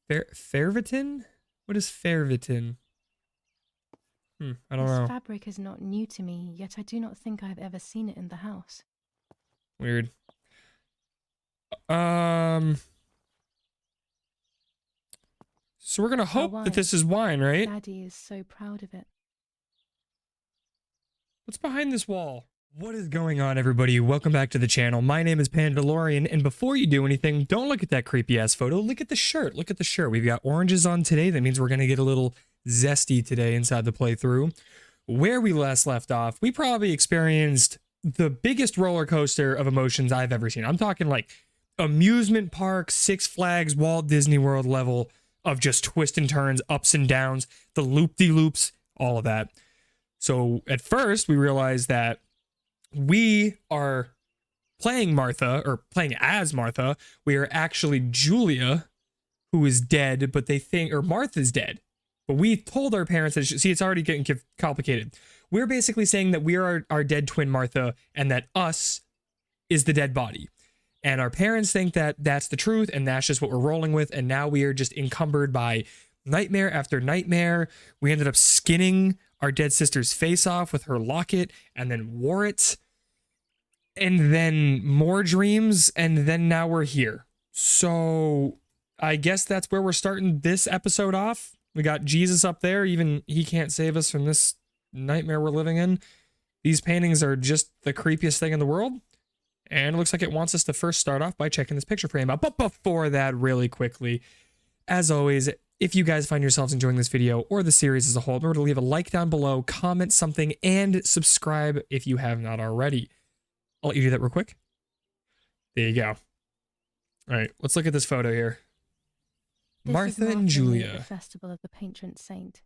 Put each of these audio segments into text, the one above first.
Ferritin? What is ferritin? I don't know. This fabric is not new to me, yet I do not think I have ever seen it in the house. Weird. So we're gonna hope that this is wine, right? Daddy is so proud of it. What's behind this wall? What is going on, everybody? Welcome back to the channel. My name is Pandalorian, and before you do anything, don't look at that creepy-ass photo. Look at the shirt. Look at the shirt. We've got oranges on today. That means we're gonna get a little zesty today inside the playthrough. Where we last left off, we probably experienced the biggest roller coaster of emotions I've ever seen. I'm talking like amusement park, Six Flags, Walt Disney World level of just twists and turns, ups and downs, the loop-de-loops, all of that. So at first, we realized that we are playing Martha, or playing as Martha. We are actually Giulia, who is dead, but they think, or Martha's dead. But we told our parents that, see, it's already getting complicated. We're basically saying that we are our dead twin Martha, and that us is the dead body. And our parents think that that's the truth, and that's just what we're rolling with. And now we are just encumbered by nightmare after nightmare. We ended up skinning our dead sister's face off with her locket, and then wore it. And then more dreams, and then now we're here. So I guess that's where we're starting this episode off. We got Jesus up there. Even he can't save us from this nightmare we're living in. These paintings are just the creepiest thing in the world. And it looks like it wants us to first start off by checking this picture frame out. But before that, really quickly, as always, if you guys find yourselves enjoying this video or the series as a whole, remember to leave a like down below, comment something, and subscribe if you have not already. I'll let you do that real quick. There you go. All right, let's look at this photo here. Martha and Giulia. The festival of the patron saint.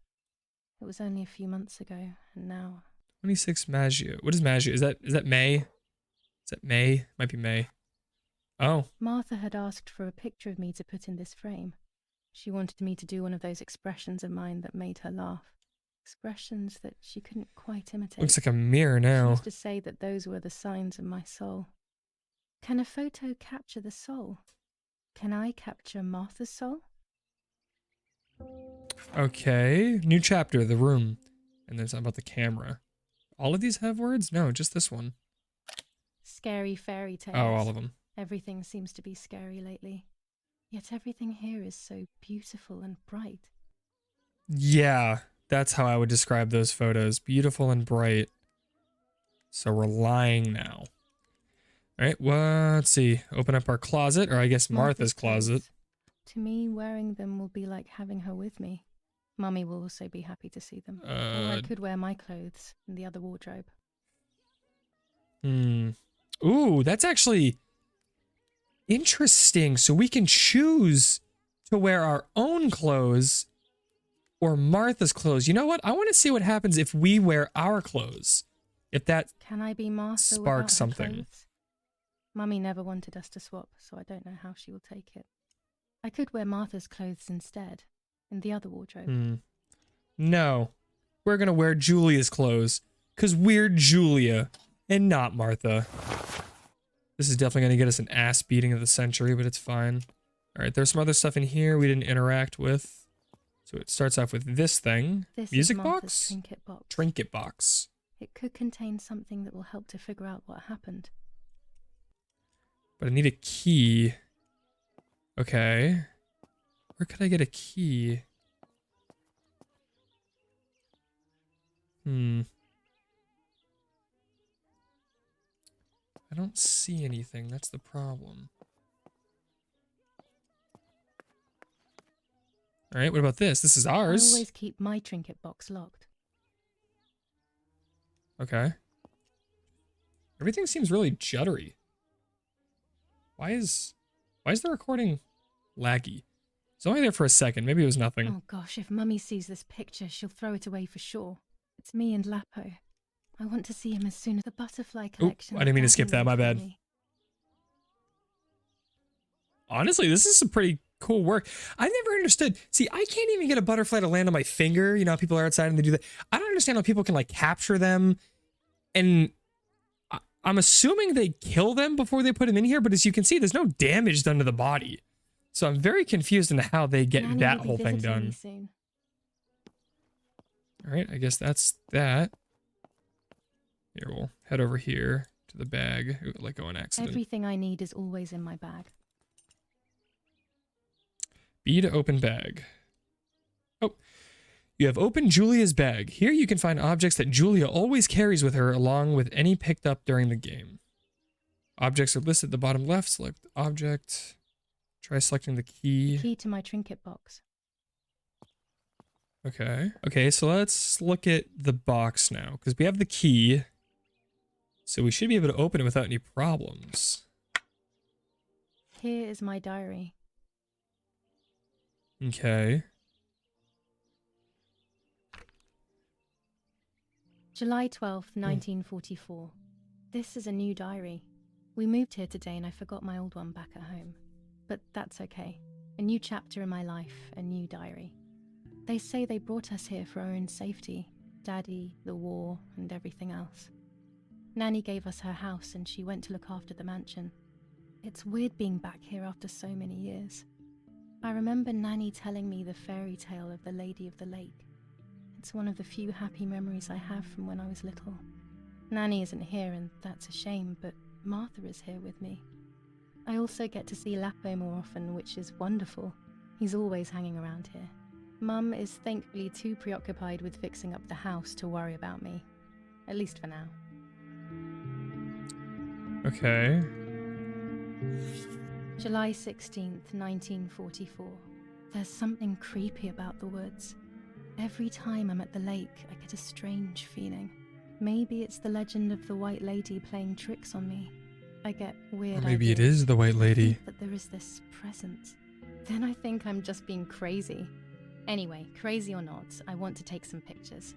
It was only a few months ago, and now 26 Maggio. What is Maggio? Is that May? Is that May? Might be May. Oh. Martha had asked for a picture of me to put in this frame. She wanted me to do one of those expressions of mine that made her laugh. Expressions that she couldn't quite imitate. Looks like a mirror now. She used to say that those were the signs of my soul. Can a photo capture the soul? Can I capture Martha's soul? Okay. New chapter, the room. And there's something about the camera. All of these have words? No, just this one. Scary fairy tales. Oh, all of them. Everything seems to be scary lately. Yet everything here is so beautiful and bright. Yeah, that's how I would describe those photos. Beautiful and bright. So we're lying now. All right, well, let's see. Open up our closet, or I guess Martha's closet. To me, wearing them will be like having her with me. Mummy will also be happy to see them. Or I could wear my clothes in the other wardrobe. Ooh, that's actually interesting. So we can choose to wear our own clothes or Martha's clothes. You know what? I want to see what happens if we wear our clothes. If that can I be Martha sparks something. Clothes? Mummy never wanted us to swap, so I don't know how she will take it. I could wear Martha's clothes instead, in the other wardrobe. No, we're gonna wear Giulia's clothes, because we're Giulia, and not Martha. This is definitely gonna get us an ass beating of the century, but it's fine. Alright, there's some other stuff in here we didn't interact with. So it starts off with this thing. This Music is box? Trinket box. Trinket box. It could contain something that will help to figure out what happened. But I need a key. Okay. Where could I get a key? I don't see anything. That's the problem. All right, what about this? This is ours. I always keep my trinket box locked. Okay. Everything seems really juddery. Why is the recording laggy? It's only there for a second. Maybe it was nothing. Oh gosh, if Mummy sees this picture, she'll throw it away for sure. It's me and Lapo. I want to see him as soon as the butterfly collection. I didn't mean to skip that, my bad. Honestly, this is some pretty cool work. I've never understood. See, I can't even get a butterfly to land on my finger. You know how people are outside and they do that. I don't understand how people can like capture them. And I'm assuming they kill them before they put them in here. But as you can see, there's no damage done to the body. So I'm very confused into how they get Nanny that will be whole thing visiting me done. soon. All right, I guess that's that. Here, we'll head over here to the bag. Ooh, let go on accident. Everything I need is always in my bag. B to open bag. Oh, you have opened Giulia's bag. Here you can find objects that Giulia always carries with her, along with any picked up during the game. Objects are listed at the bottom left. Select object. Try selecting the key. The key to my trinket box. Okay. Okay, so let's look at the box now, because we have the key. So we should be able to open it without any problems. Here is my diary. Okay. July 12th, 1944. This is a new diary. We moved here today and I forgot my old one back at home. But that's okay. A new chapter in my life, a new diary. They say they brought us here for our own safety. Daddy, the war, and everything else. Nanny gave us her house and she went to look after the mansion. It's weird being back here after so many years. I remember Nanny telling me the fairy tale of the Lady of the Lake. It's one of the few happy memories I have from when I was little. Nanny isn't here and that's a shame, but Martha is here with me. I also get to see Lapo more often, which is wonderful. He's always hanging around here. Mum is thankfully too preoccupied with fixing up the house to worry about me. At least for now. Okay. July 16th, 1944. There's something creepy about the woods. Every time I'm at the lake, I get a strange feeling. Maybe it's the legend of the White Lady playing tricks on me. I get weird Or maybe it ideas. is the White I Lady. think that there is this presence. Then I think I'm just being crazy. Anyway, crazy or not, I want to take some pictures.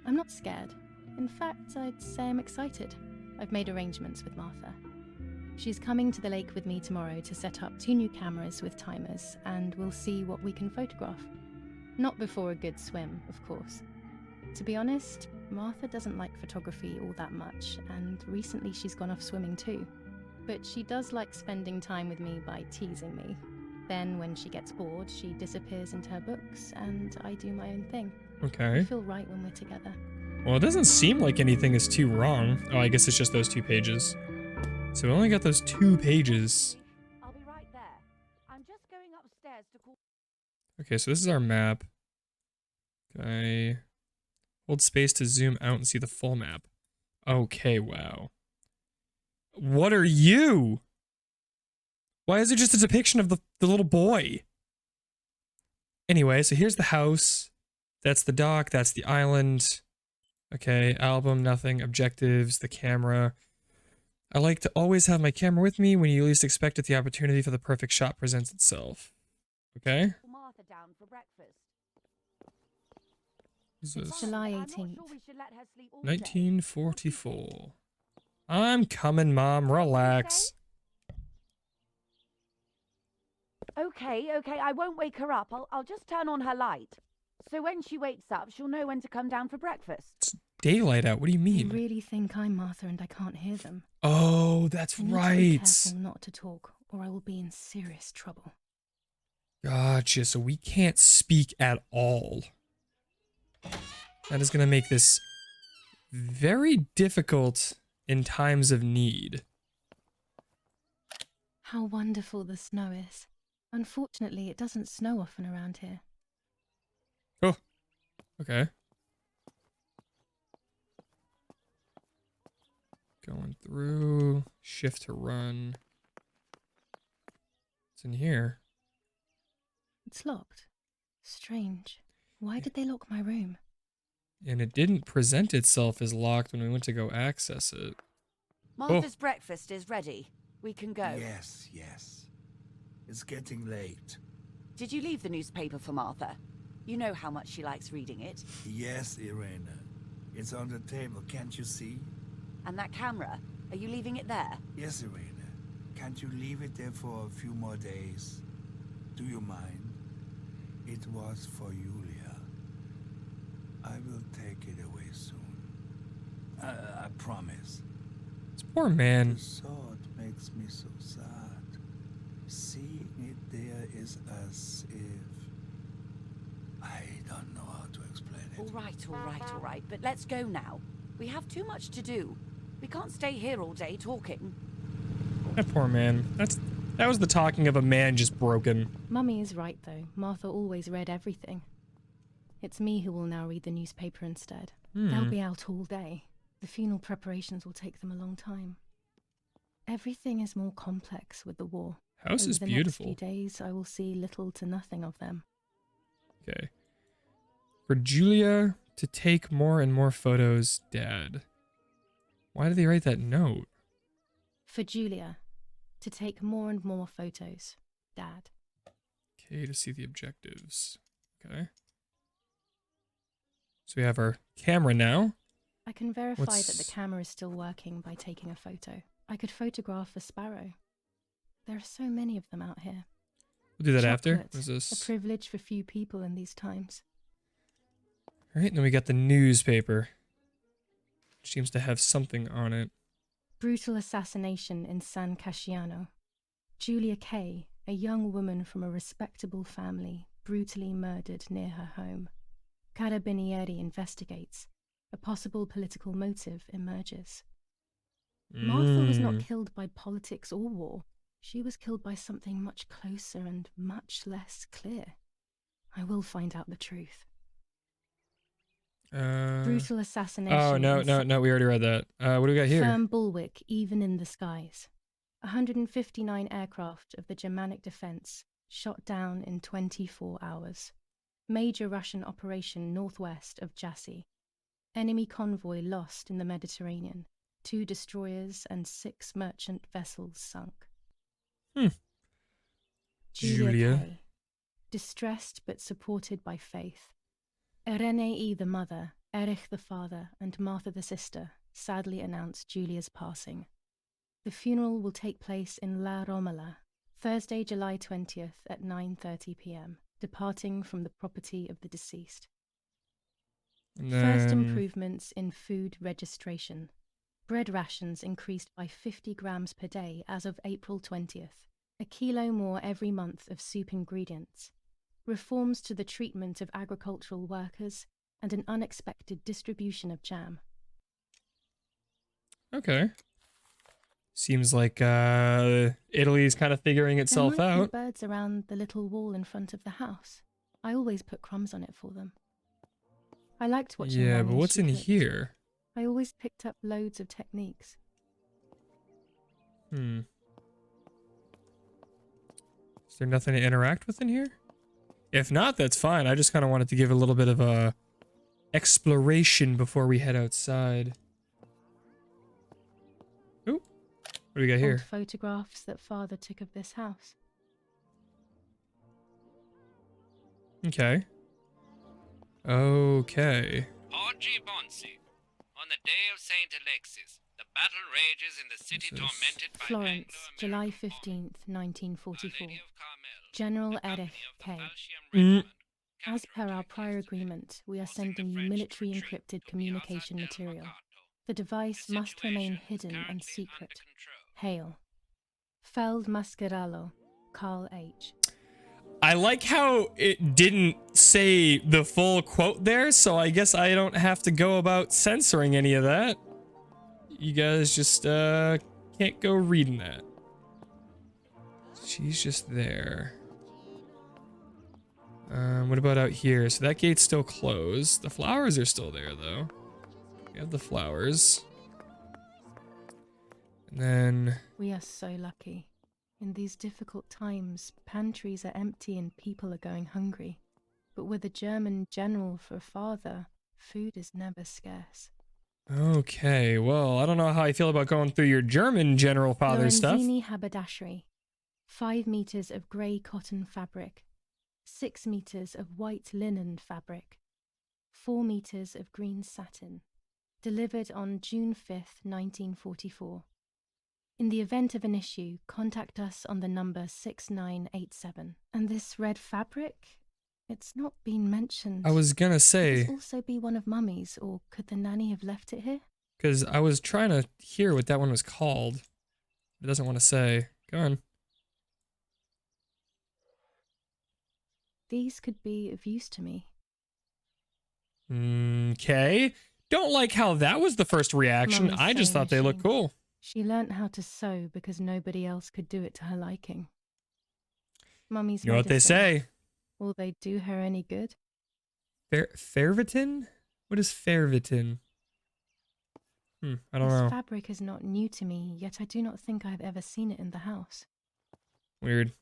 I'm not scared. In fact, I'd say I'm excited. I've made arrangements with Martha. She's coming to the lake with me tomorrow to set up 2 new cameras with timers, and we'll see what we can photograph. Not before a good swim, of course. To be honest, Martha doesn't like photography all that much, and recently she's gone off swimming too. But she does like spending time with me by teasing me. Then when she gets bored, she disappears into her books, and I do my own thing. Okay. I feel right when we're together. Well, it doesn't seem like anything is too wrong. Oh, I guess it's just those 2 pages. So we only got those 2 pages. I'll be right there. I'm just going upstairs to call. Okay, so this is our map. Can I hold space to zoom out and see the full map? Okay, wow. What are you? Why is it just a depiction of the little boy? Anyway, so here's the house. That's the dock. That's the island. Okay, album, nothing. Objectives, the camera. I like to always have my camera with me when you least expect it. The opportunity for the perfect shot presents itself. Okay. Martha down for breakfast. What's this? July I'm not 18th. sure we should let her sleep all day. 1944. I'm coming, Mom. Relax. Okay, I won't wake her up. I'll just turn on her light. So when she wakes up, she'll know when to come down for breakfast. It's daylight out. What do you They mean? really think I'm Martha and I can't hear them. Oh, that's I need to be right. careful not to talk, or I will be in serious trouble. Gotcha. So we can't speak at all. That is going to make this very difficult in times of need. How wonderful the snow is. Unfortunately, it doesn't snow often around here. Oh, okay. Going through, shift to run. What's in here? It's locked. Strange. Why did they lock my room? And it didn't present itself as locked when we went to go access it. Martha's breakfast is ready. We can go. Yes. It's getting late. Did you leave the newspaper for Martha? You know how much she likes reading it. Yes, Irena. It's on the table, can't you see? And that camera, are you leaving it there? Yes, Irena. Can't you leave it there for a few more days? Do you mind? It was for Giulia. I will take it away soon. I promise. This poor man. The thought makes me so sad. Seeing it there is as if... I don't know how to explain it. All right, but let's go now. We have too much to do. We can't stay here all day talking. That poor man. That was the talking of a man just broken. Mummy is right, though. Martha always read everything. It's me who will now read the newspaper instead. They'll be out all day. The funeral preparations will take them a long time. Everything is more complex with the war. House is beautiful. Over the next few days, I will see little to nothing of them. Okay. For Giulia to take more and more photos, Dad. Why did they write that note? For Giulia to take more and more photos, Dad. Okay, to see the objectives. Okay. So we have our camera now. I can verify that the camera is still working by taking a photo. I could photograph a sparrow. There are so many of them out here. We'll do that after. Chocolate, What is this? a privilege for few people in these times. All right, then we got the newspaper. Which seems to have something on it. Brutal assassination in San Casciano. Giulia Kay, a young woman from a respectable family, brutally murdered near her home. Carabinieri investigates. A possible political motive emerges. Martha was not killed by politics or war. She was killed by something much closer and much less clear. I will find out the truth. Brutal assassination. Oh, no, we already read that. What do we got here? Firm bulwark, even in the skies. 159 aircraft of the Germanic defense shot down in 24 hours. Major Russian operation northwest of Jassy. Enemy convoy lost in the Mediterranean. 2 destroyers and 6 merchant vessels sunk. Giulia. Kay, distressed but supported by faith. Irene the mother, Erich the father, and Martha the sister sadly announced Giulia's passing. The funeral will take place in La Romola, Thursday, July 20th at 9:30 p.m., departing from the property of the deceased. First improvements in food registration. Bread rations increased by 50 grams per day as of April 20th, a kilo more every month of soup ingredients. Reforms to the treatment of agricultural workers, and an unexpected distribution of jam. Okay. Seems like Italy's kind of figuring itself there might out. be birds around the little wall in front of the house. I always put crumbs on it for them. I liked watching Yeah, Mummy but as what's she in cooked. here? I always picked up loads of techniques. Is there nothing to interact with in here? If not, that's fine. I just kind of wanted to give a little bit of a exploration before we head outside. Ooh, what do we got here? Old photographs that Father took of this house. Okay. Okay. Oggi Bonsi. On the day of Saint Alexis, the battle rages in the city This is tormented by Florence, July Anglo-American 15th, Our 1944. Lady of Carmel, General the company Erich of the Kay. Falchion Mm. Regiment, As per our counterattacked prior yesterday, agreement, we are forcing the sending you French to military retreat encrypted to Piazza communication del material. Mercato. The device The must remain situation is hidden and currently secret. under control. Hail. Feld Mascherallo, Carl H. I like how it didn't say the full quote there, so I guess I don't have to go about censoring any of that. You guys just can't go reading that. She's just there. What about out here? So that gate's still closed. The flowers are still there though. We have the flowers. And then We are so lucky. In these difficult times, pantries are empty and people are going hungry. But with a German general for a father, food is never scarce. okay, well, I don't know how I feel about going through your German general father stuff. Lorenzini haberdashery. 5 meters of grey cotton fabric. 6 meters of white linen fabric. 4 meters of green satin. Delivered on June 5th, 1944. In the event of an issue, contact us on the number 6987. And this red fabric? It's not been mentioned. I was gonna Could say, this also be one of Mummy's, or could the nanny have left it here? because I was trying to hear what that one was called. It doesn't want to say. Go on. these could be of use to me. Okay. Don't like how that was the first reaction. Mummy's I just sewing thought they looked machine. cool. She learnt how to sew because nobody else could do it to her liking. Mummy's You know what they medicine. say? Will they do her any good? Fervitin? What is Fervitin? I don't This know. fabric is not new to me, yet I do not think I have ever seen it in the house. Weird.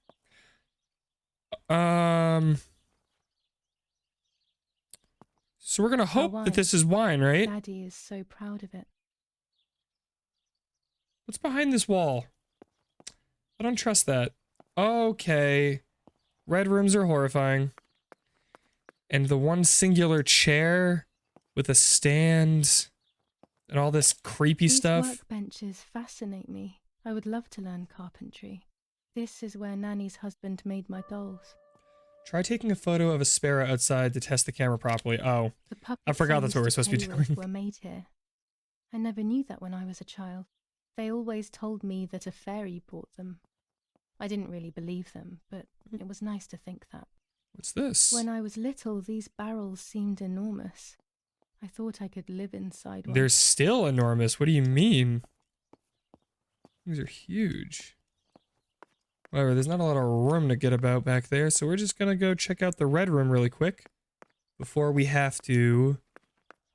So we're gonna hope that this is wine, right? Daddy is so proud of it. What's behind this wall? I don't trust that. Okay. Red rooms are horrifying. And the one singular chair with a stand and all this creepy stuff. These workbenches fascinate me. I would love to learn carpentry. This is where Nanny's husband made my dolls. Try taking a photo of a sparrow outside to test the camera properly. Oh, The puppets I forgot I that's what we're used supposed to be play with doing. were made here. I never knew that when I was a child. They always told me that a fairy brought them. I didn't really believe them, but it was nice to think that. What's this? When I was little, these barrels seemed enormous. I thought I could live inside one. They're still enormous. What do you mean? These are huge. Whatever, there's not a lot of room to get about back there, so we're just gonna go check out the red room really quick before we have to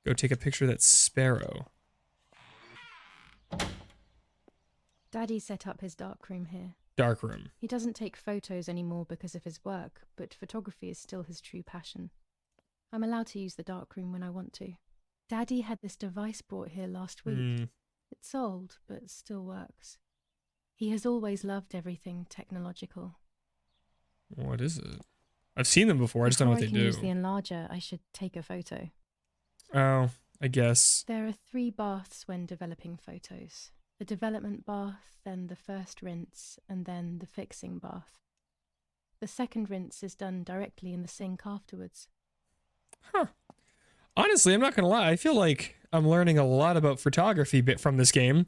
go take a picture of that sparrow. Daddy set up his darkroom here. Dark room. He doesn't take photos anymore because of his work, but photography is still his true passion. I'm allowed to use the darkroom when I want to. Daddy had this device brought here last week. It's old, but still works. He has always loved everything technological. What is it? I've seen them before, I just don't know what they Before I can do. use the enlarger, I should take a photo. Oh, I guess. There are 3 baths when developing photos. The development bath, then the first rinse, and then the fixing bath. The second rinse is done directly in the sink afterwards. Huh. Honestly, I'm not gonna lie, I feel like I'm learning a lot about photography bit from this game,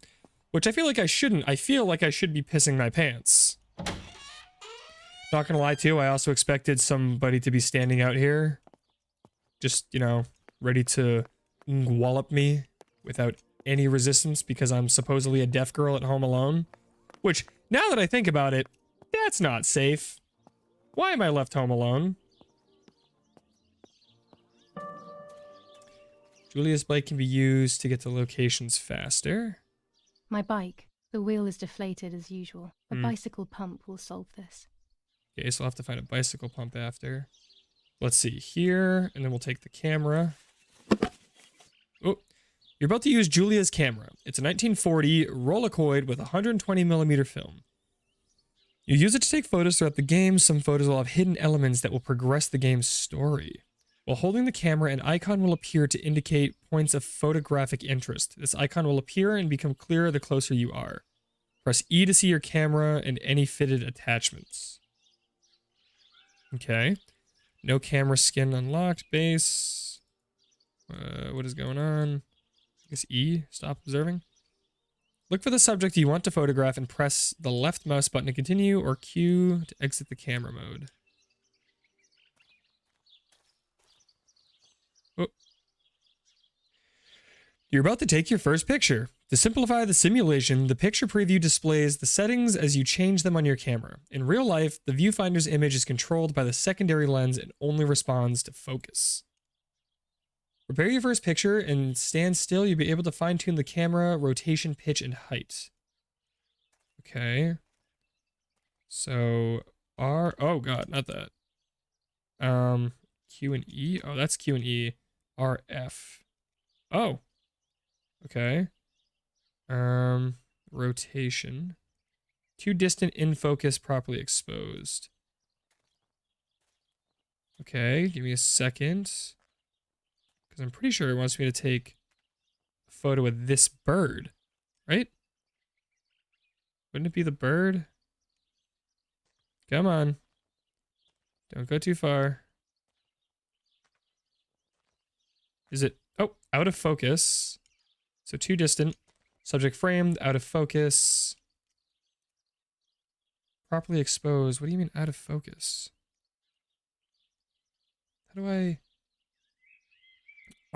which I feel like I shouldn't. I feel like I should be pissing my pants. Not gonna lie too, I also expected somebody to be standing out here, just, you know, ready to wallop me without any resistance because I'm supposedly a deaf girl at home alone. Which, now that I think about it, that's not safe. Why am I left home alone? Giulia's bike can be used to get to locations faster. My bike. The wheel is deflated as usual. A bicycle pump will solve this. Okay, so I'll have to find a bicycle pump after. Let's see here, and then we'll take the camera. Oh, you're about to use Giulia's camera. It's a 1940 Rolleicoid with 120mm film. You use it to take photos throughout the game. Some photos will have hidden elements that will progress the game's story. While holding the camera, an icon will appear to indicate points of photographic interest. This icon will appear and become clearer the closer you are. Press E to see your camera and any fitted attachments. Okay. No camera skin unlocked. Base. What is going on? I guess E. Stop observing. Look for the subject you want to photograph and press the left mouse button to continue or Q to exit the camera mode. Oh. You're about to take your first picture. To simplify the simulation, the picture preview displays the settings as you change them on your camera. In real life, the viewfinder's image is controlled by the secondary lens and only responds to focus. Prepare your first picture and stand still. You'll be able to fine-tune the camera, rotation, pitch, and height. Okay. So, R... Oh, God, not that. Q and E? Oh, that's Q and E. R, F. Oh. Okay. Rotation. Too distant, in focus, properly exposed. Okay, give me a second. Because I'm pretty sure it wants me to take a photo of this bird, right? Wouldn't it be the bird? Come on. Don't go too far. Is it? Oh, out of focus. So too distant. Subject framed, out of focus. Properly exposed. What do you mean out of focus? How do I...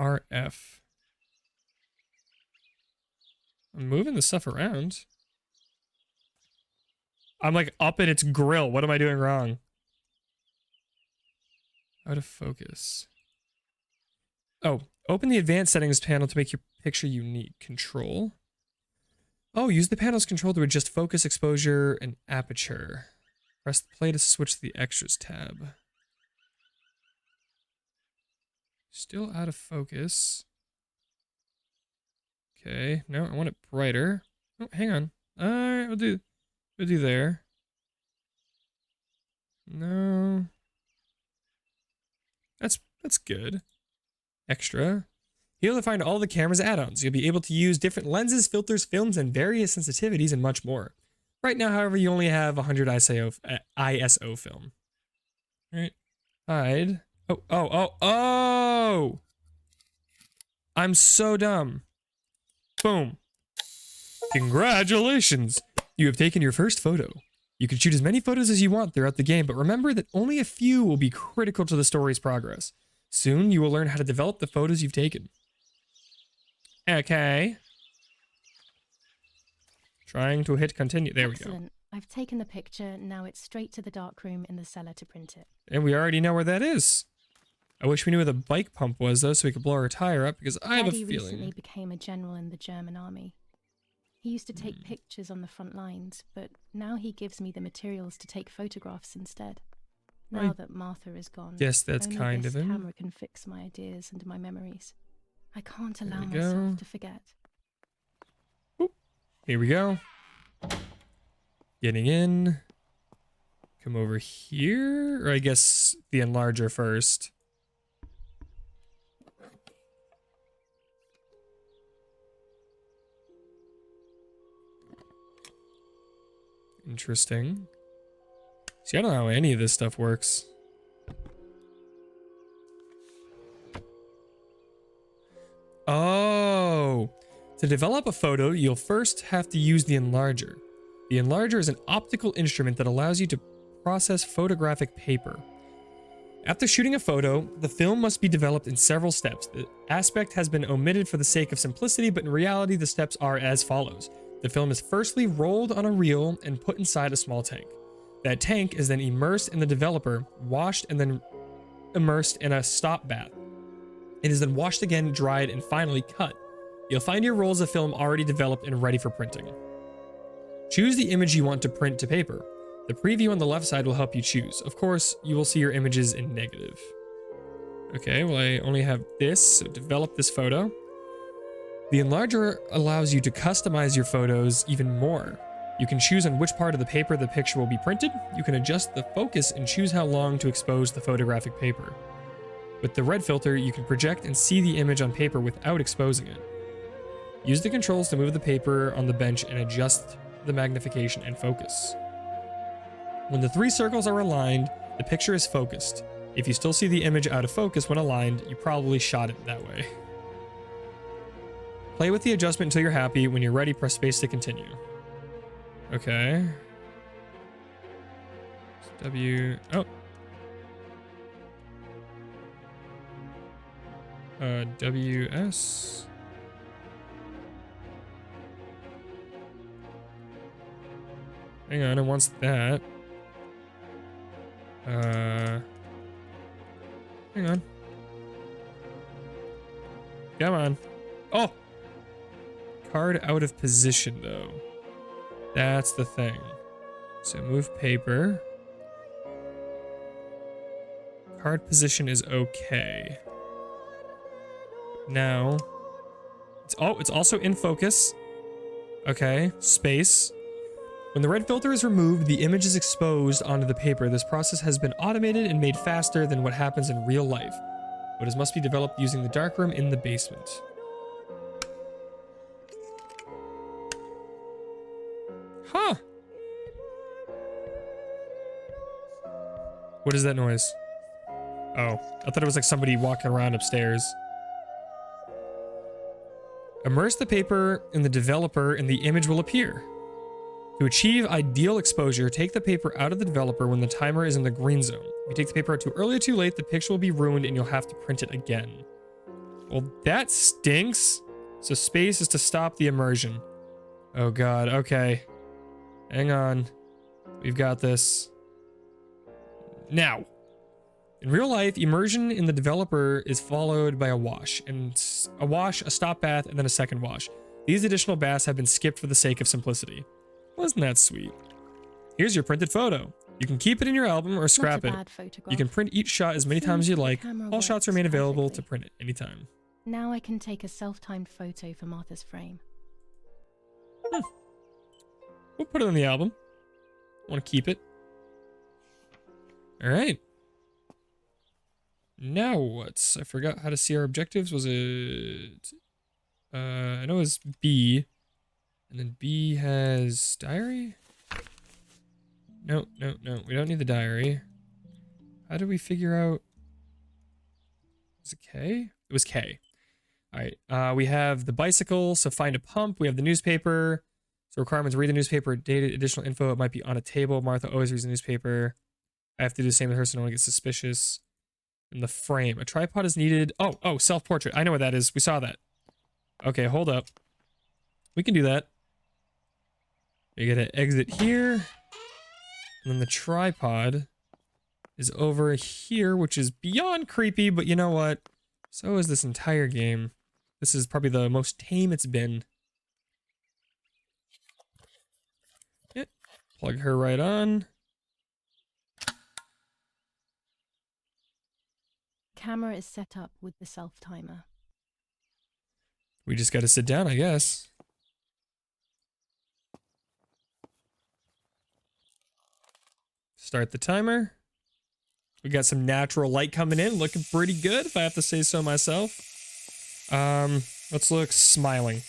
RF. I'm moving the stuff around. I'm like up at its grill. What am I doing wrong? Out of focus. Oh, open the advanced settings panel to make your picture unique. Control. Oh, use the panel's control to adjust focus, exposure, and aperture. Press the play to switch to the extras tab. Still out of focus. Okay, no, I want it brighter. Oh, hang on. Alright, we'll do there. No. That's good. Extra. You'll be able to find all the camera's add-ons. You'll be able to use different lenses, filters, films, and various sensitivities and much more. Right now, however, you only have 100 ISO film. Alright. Hide. Oh! I'm so dumb. Boom. Congratulations! You have taken your first photo. You can shoot as many photos as you want throughout the game, but remember that only a few will be critical to the story's progress. Soon, you will learn how to develop the photos you've taken. Okay. Trying to hit continue. There Excellent. we go. I've taken the picture, now it's straight to the darkroom in the cellar to print it. And we already know where that is. I wish we knew where the bike pump was, though, so we could blow our tire up, because I have a Daddy feeling... recently became a general in the German army. He used to take pictures on the front lines, but now he gives me the materials to take photographs instead. Now that Martha is gone, Yes, that's only kind this of him. camera can fix my ideas and my memories. I can't allow we go. myself to forget. Here we go. Getting in. Come over here, or I guess the enlarger first. Interesting. See, I don't know how any of this stuff works. Oh! To develop a photo, you'll first have to use the enlarger. The enlarger is an optical instrument that allows you to process photographic paper. After shooting a photo, the film must be developed in several steps. The aspect has been omitted for the sake of simplicity, but in reality, the steps are as follows. The film is firstly rolled on a reel and put inside a small tank. That tank is then immersed in the developer, washed, and then immersed in a stop bath. It is then washed again, dried, and finally cut. You'll find your rolls of film already developed and ready for printing. Choose the image you want to print to paper. The preview on the left side will help you choose. Of course, you will see your images in negative. Okay, well, I only have this, so develop this photo. The enlarger allows you to customize your photos even more. You can choose on which part of the paper the picture will be printed. You can adjust the focus and choose how long to expose the photographic paper. With the red filter, you can project and see the image on paper without exposing it. Use the controls to move the paper on the bench and adjust the magnification and focus. When the three circles are aligned, the picture is focused. If you still see the image out of focus when aligned, you probably shot it that way. Play with the adjustment until you're happy. When you're ready, press space to continue. Okay. W. Oh. WS. Hang on, it wants that. Hang on. Come on. Oh! Card out of position, though. That's the thing. So move paper. Card position is okay. Now, it's also in focus. Okay, space. When the red filter is removed, the image is exposed onto the paper. This process has been automated and made faster than what happens in real life, but it must be developed using the darkroom in the basement. Huh. What is that noise? Oh, I thought it was like somebody walking around upstairs. Immerse the paper in the developer and the image will appear. To achieve ideal exposure, take the paper out of the developer when the timer is in the green zone. If you take the paper out too early or too late, the picture will be ruined and you'll have to print it again. Well, that stinks. So space is to stop the immersion. Oh god, okay. Hang on. We've got this. Now, in real life, immersion in the developer is followed by a wash, a stop bath, and then a second wash. These additional baths have been skipped for the sake of simplicity. Wasn't that sweet? Here's your printed photo. You can keep it in your album or scrap it. You can print each shot as many times as you like. All shots remain available to print at any time. Now I can take a self-timed photo for Martha's frame. We'll put it on the album. Want to keep it. Alright. Now what? I forgot how to see our objectives. Was it... I know it was B. And then B has diary? No. We don't need the diary. How do we figure out... Was it K? It was K. Alright. We have the bicycle, so find a pump. We have the newspaper. So requirements, read the newspaper, dated additional info. It might be on a table. Martha always reads the newspaper. I have to do the same with her so no one gets suspicious. And the frame. A tripod is needed. Oh, self-portrait. I know what that is. We saw that. Okay, hold up. We can do that. We gotta exit here. And then the tripod is over here, which is beyond creepy, but you know what? So is this entire game. This is probably the most tame it's been. Yep. Plug her right on. Camera is set up with the self-timer. We just gotta sit down, I guess. Start the timer. We got some natural light coming in, looking pretty good, if I have to say so myself. Let's look smiling.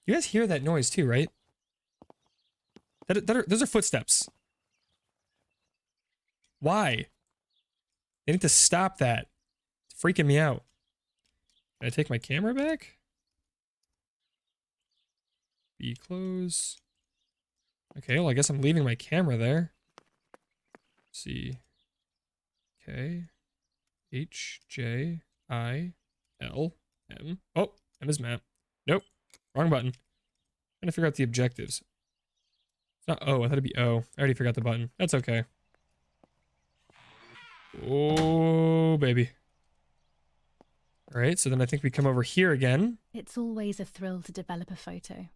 You guys hear that noise too, right? Those are footsteps. Why? They need to stop that. It's freaking me out. Can I take my camera back? B close. Okay, well I guess I'm leaving my camera there. Let's see. K H J I L M. Oh, M is map. Nope. Wrong button. Trying to figure out the objectives. It's not O, I thought it'd be O. I already forgot the button. That's okay. Oh, baby. Alright, so then I think we come over here again. It's always a thrill to develop a photo.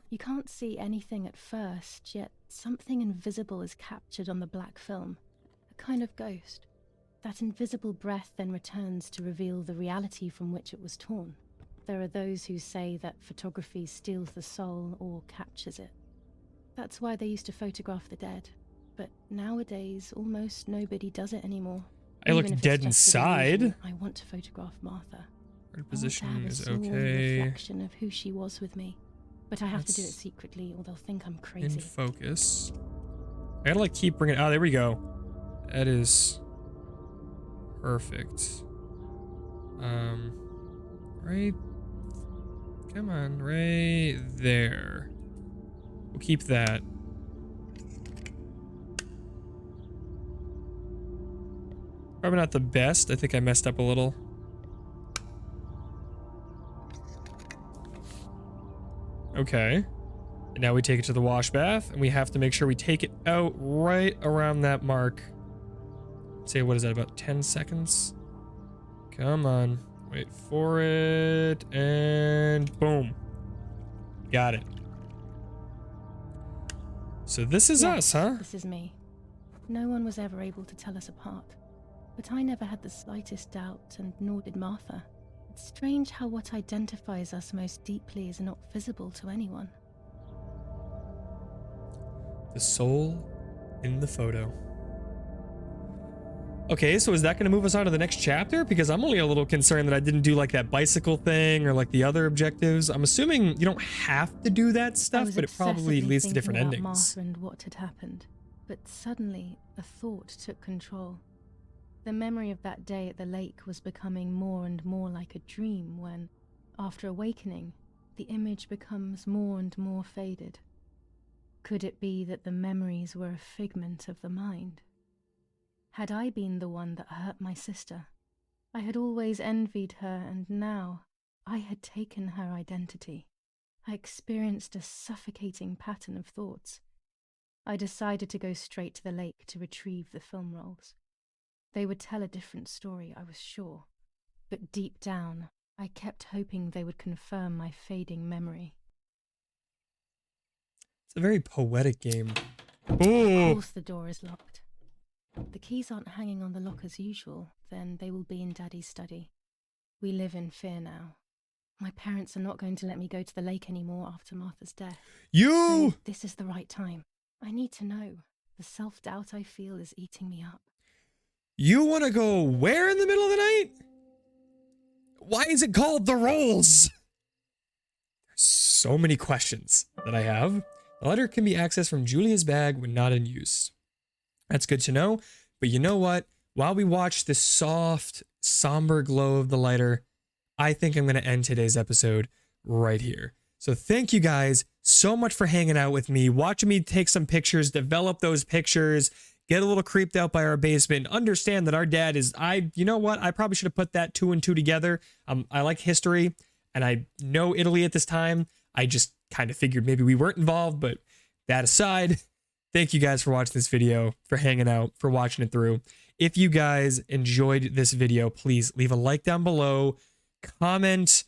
You can't see anything at first, yet something invisible is captured on the black film. A kind of ghost. That invisible breath then returns to reveal the reality from which it was torn. There are those who say that photography steals the soul or captures it. That's why they used to photograph the dead. But nowadays, almost nobody does it anymore. I look Even if dead it's just an inside. illusion, I want to photograph Martha. Her I want to position have a is small okay. reflection of who she was with me. But I have to do it That's secretly or they'll think I'm In crazy. focus. I gotta like keep bringing. Oh, there we go. That is perfect. Right. Come on, right there. We'll keep that. Probably not the best. I think I messed up a little. Okay. And now we take it to the wash bath, and we have to make sure we take it out right around that mark. Say, what is that, about 10 seconds? Come on. Wait for it, and boom. Got it. So this is us, huh? This is me. No one was ever able to tell us apart. But I never had the slightest doubt, and nor did Martha. It's strange how what identifies us most deeply is not visible to anyone. The soul in the photo. Okay, so is that going to move us on to the next chapter? Because I'm only a little concerned that I didn't do like that bicycle thing or like the other objectives. I'm assuming you don't have to do that stuff, but it probably leads to different endings. Martha and what had happened, but suddenly a thought took control. The memory of that day at the lake was becoming more and more like a dream when, after awakening, the image becomes more and more faded. Could it be that the memories were a figment of the mind? Had I been the one that hurt my sister? I had always envied her, and now I had taken her identity. I experienced a suffocating pattern of thoughts. I decided to go straight to the lake to retrieve the film rolls. They would tell a different story, I was sure. But deep down, I kept hoping they would confirm my fading memory. It's a very poetic game. Of Oh, course the door is locked. The keys aren't hanging on the lock as usual, then they will be in Daddy's study. We live in fear now. My parents are not going to let me go to the lake anymore after Martha's death. you! So this is the right time. I need to know. The self-doubt I feel is eating me up. You want to go where in the middle of the night? Why is it called the rolls? There's so many questions that I have. The letter can be accessed from Giulia's bag when not in use. That's good to know, but you know what? While we watch the soft, somber glow of the lighter, I think I'm going to end today's episode right here. So thank you guys so much for hanging out with me, watching me take some pictures, develop those pictures, get a little creeped out by our basement, understand that our dad is, you know what? I probably should have put that 2 and 2 together. I like history and I know Italy at this time. I just kind of figured maybe we weren't involved, but that aside, thank you guys for watching this video, for hanging out, for watching it through. If you guys enjoyed this video, please leave a like down below, comment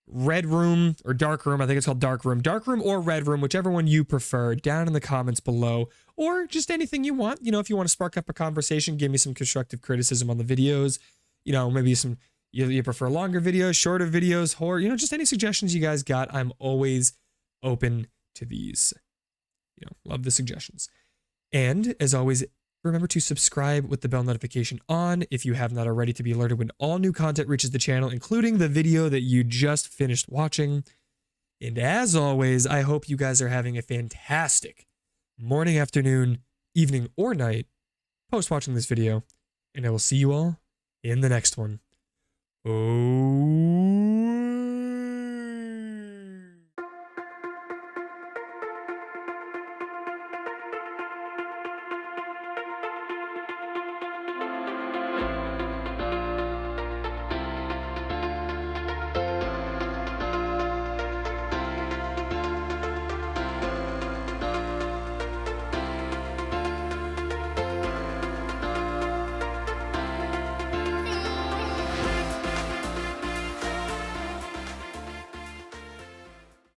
red room or dark room. I think it's called dark room or red room, whichever one you prefer, down in the comments below, or just anything you want. You know, if you want to spark up a conversation, give me some constructive criticism on the videos, you know, maybe some, you prefer longer videos, shorter videos, horror, you know, just any suggestions you guys got. I'm always open to these. You know, love the suggestions. And as always, remember to subscribe with the bell notification on if you have not already, to be alerted when all new content reaches the channel, including the video that you just finished watching. And as always, I hope you guys are having a fantastic morning, afternoon, evening, or night post watching this video. And I will see you all in the next one. Oh.